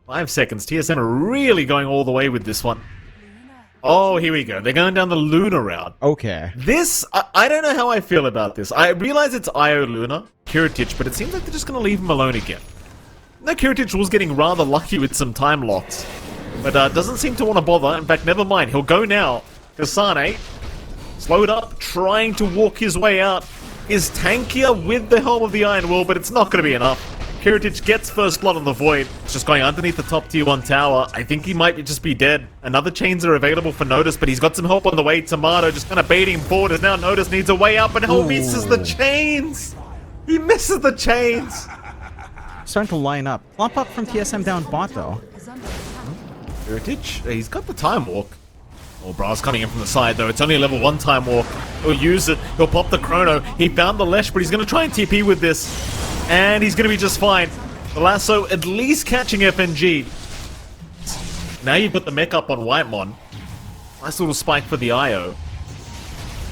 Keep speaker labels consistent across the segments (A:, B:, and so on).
A: 5 seconds. TSM are really going all the way with this one. Oh, here we go. They're going down the Luna route.
B: Okay.
A: This, I don't know how I feel about this. I realize it's IO Luna, Kiritych, but it seems like they're just going to leave him alone again. No, Kiritych was getting rather lucky with some time locks, but doesn't seem to want to bother. In fact, never mind. He'll go now. Kasane, slowed up, trying to walk his way out, is tankier with the Helm of the Iron Will, but it's not going to be enough. Kiritych gets first blood on the Void. It's just going underneath the top tier 1 tower. I think he might just be dead. Another chains are available for Notice, but he's got some help on the way. Timado just kind of baiting him forward as now Notice needs a way up, and he misses the chains! He misses the chains!
B: Starting to line up. Plump up from TSM down bot though.
A: Kiritych, he's got the time walk. Oh, Bra's coming in from the side though. It's only a level 1 time walk. He'll use it. He'll pop the chrono. He found the Lesh, but he's going to try and TP with this. And he's going to be just fine. The lasso at least catching FNG. Now you've got the mech up on Whitemon. Nice little spike for the IO.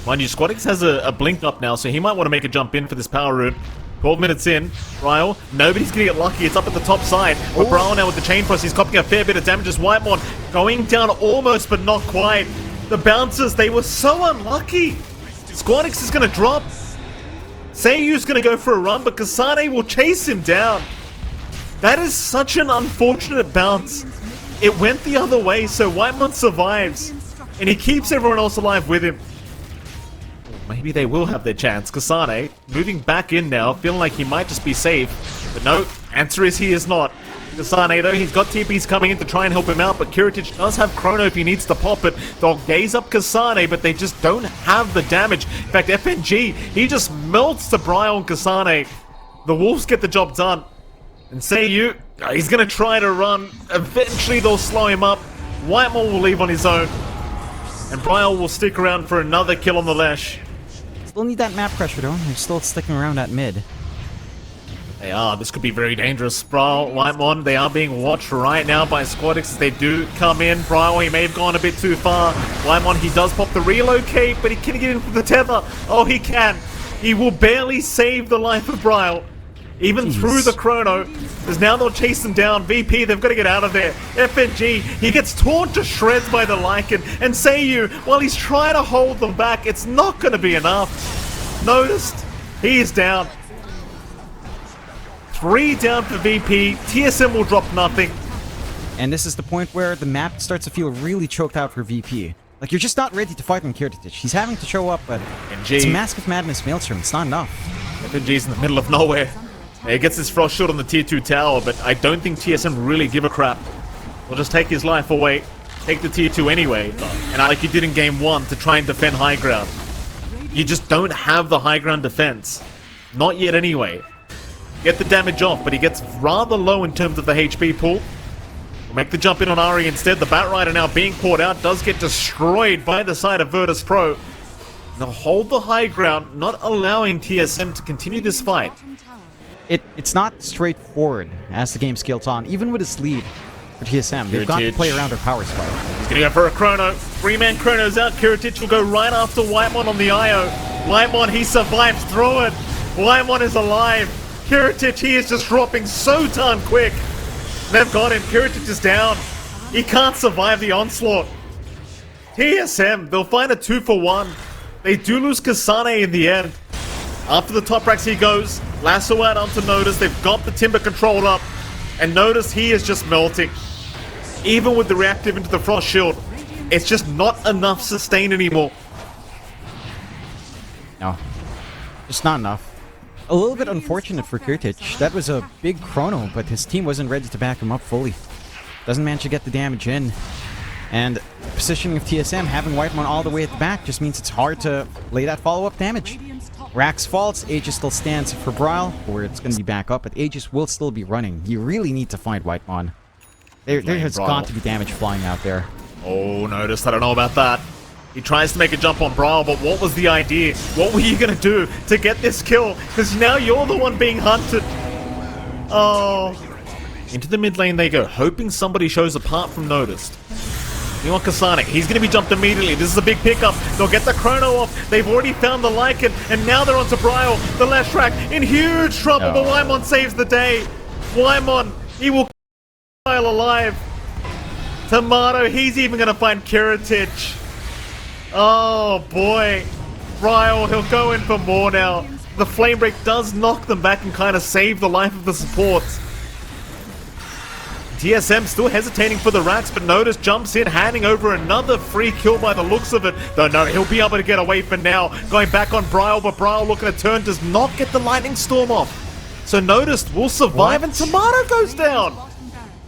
A: Mind you, Squadix has a blink up now, so he might want to make a jump in for this power route. 12 minutes in. Bryle, nobody's going to get lucky. It's up at the top side. But Bryle now with the chain frost, he's copying a fair bit of damage as Whitemon going down almost, but not quite. The bouncers, they were so unlucky. Squadix is going to drop. Sayuw's going to go for a run, but Kasane will chase him down. That is such an unfortunate bounce. It went the other way, so Whitemon survives. And he keeps everyone else alive with him. Maybe they will have their chance. Kasane moving back in now, feeling like he might just be safe. But no, answer is he is not. Kasane though, he's got TPs coming in to try and help him out, but Kiritych does have chrono if he needs to pop it. They'll gaze up Kasane, but they just don't have the damage. In fact, FNG, he just melts to Bryle and Kasane. The Wolves get the job done. And sayuw, he's going to try to run. Eventually they'll slow him up. Whitemon will leave on his own. And Bryle will stick around for another kill on the Lesh.
B: Still need that map pressure though. They're still sticking around at mid.
A: They are. This could be very dangerous. Bryle, Whitemon, they are being watched right now by Squadix as they do come in. Bryle, he may have gone a bit too far. Whitemon, he does pop the relocate, but he can get in for the tether. Oh, he can. He will barely save the life of Bryle. Even through the chrono, as now they'll chase them down. VP, they've got to get out of there. FNG, he gets torn to shreds by the Lycan. And sayuw, while he's trying to hold them back, it's not going to be enough. Noticed, he is down. 3 down for VP. TSM will drop nothing.
B: And this is the point where the map starts to feel really choked out for VP. Like, you're just not ready to fight on Kiritych. He's having to show up, but it's Mask of Madness Maelstrom. It's not enough.
A: FNG's in the middle of nowhere. He gets his frost shield on the tier 2 tower, but I don't think TSM really give a crap. They'll just take his life away, take the tier 2 anyway, and like you did in game 1 to try and defend high ground. You just don't have the high ground defense. Not yet anyway. Get the damage off, but he gets rather low in terms of the HP pool. We'll make the jump in on Ari instead. The Batrider now being caught out does get destroyed by the side of Virtus.pro. They'll hold the high ground, not allowing TSM to continue this fight.
B: It's not straightforward as the game scales on, even with its lead for TSM. They've got to play around their power spike.
A: He's gonna go for a chrono. 3-man chrono's out. Kiritych will go right after Whitemon on the IO. Whitemon, he survives through it. Whitemon is alive. Kiritych, he is just dropping so darn quick. They've got him. Kiritych is down. He can't survive the onslaught. TSM, they'll find a 2-for-1. They do lose Kasane in the end. After the top racks he goes. Lasso out onto Notice. They've got the Timber controlled up. And Notice, he is just melting. Even with the reactive into the Frost Shield, it's just not enough sustain anymore.
B: No. Just not enough. A little bit unfortunate for Kiritych. That was a big chrono, but his team wasn't ready to back him up fully. Doesn't manage to get the damage in. And positioning of TSM, having Whitemon all the way at the back, just means it's hard to lay that follow-up damage. Rax falls, Aegis still stands for Bryle, where it's going to be back up, but Aegis will still be running. You really need to find Whitemon. There has got to be damage flying out there.
A: Oh, Notice, I don't know about that. He tries to make a jump on Bryle, but what was the idea? What were you going to do to get this kill? Because now you're the one being hunted. Oh. Into the mid lane they go, hoping somebody shows apart from Noticed. You want Kasane, he's going to be jumped immediately. This is a big pickup. They'll get the chrono off. They've already found the Lycan, and now they're onto Bryle. The left track in huge trouble, but Whitemon saves the day. Whitemon, he will alive. Timado, he's even gonna find Kiritych. Oh boy. Bryle, he'll go in for more now. The flame break does knock them back and kind of save the life of the supports. TSM still hesitating for the racks, but Notice jumps in, handing over another free kill by the looks of it. Though no, he'll be able to get away for now. Going back on Bryle, but Bryle looking to turn, does not get the lightning storm off. So Notice will survive and Timado goes down.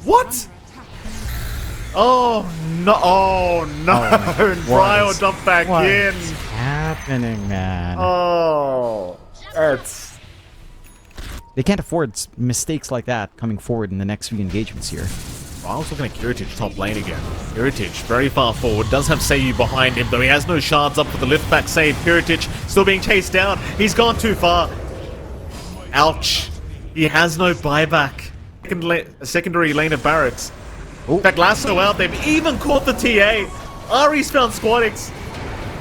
A: What? Oh no! Oh no! And Bryle jumped back in.
B: What's happening, man?
A: Oh, it's.
B: They can't afford mistakes like that coming forward in the next few engagements here.
A: Bryle's looking at Kiritych top lane again. Kiritych very far forward, does have sayuw behind him, though he has no shards up for the lift back save. Kiritych still being chased down. He's gone too far. Ouch. He has no buyback. Secondary lane of barracks. In fact, lasso out. They've even caught the TA. Ari's found Squadix.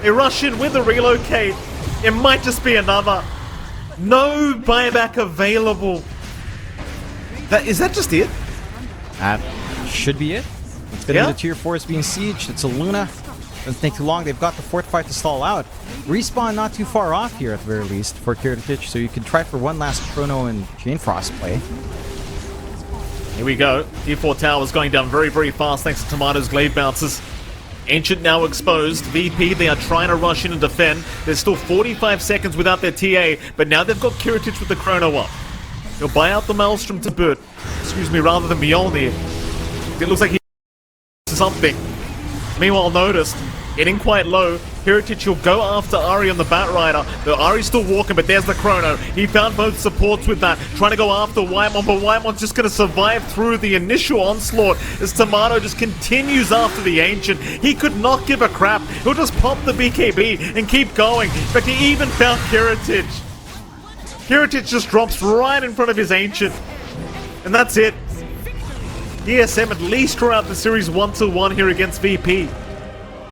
A: They rush in with a relocate. It might just be another. No buyback available. Is that just it?
B: That should be it. It's gonna be the tier 4 is being sieged. It's a Luna. Doesn't take too long. They've got the fortified to stall out. Respawn not too far off here at the very least for Kiritych, so you can try for one last Chrono and Chain Frost play.
A: Here we go. Tier 4 towers going down very, very fast thanks to Timado's glaive bounces. Ancient now exposed. VP, they are trying to rush in and defend. There's still 45 seconds without their TA, but now they've got Kiritych with the Chrono up. He'll buy out the Maelstrom to boot. Excuse me, rather than Mjolnir. It looks like he something. Meanwhile, Noticed, getting quite low. Kiritych will go after Ari on the Batrider. The Ari's still walking, but there's the Chrono. He found both supports with that. Trying to go after Whitemon, but Whitemon's just going to survive through the initial onslaught as Timado just continues after the Ancient. He could not give a crap. He'll just pop the BKB and keep going. In fact, he even found Kiritych. Kiritych just drops right in front of his Ancient. And that's it. DSM at least draw out the series 1-1 here against VP.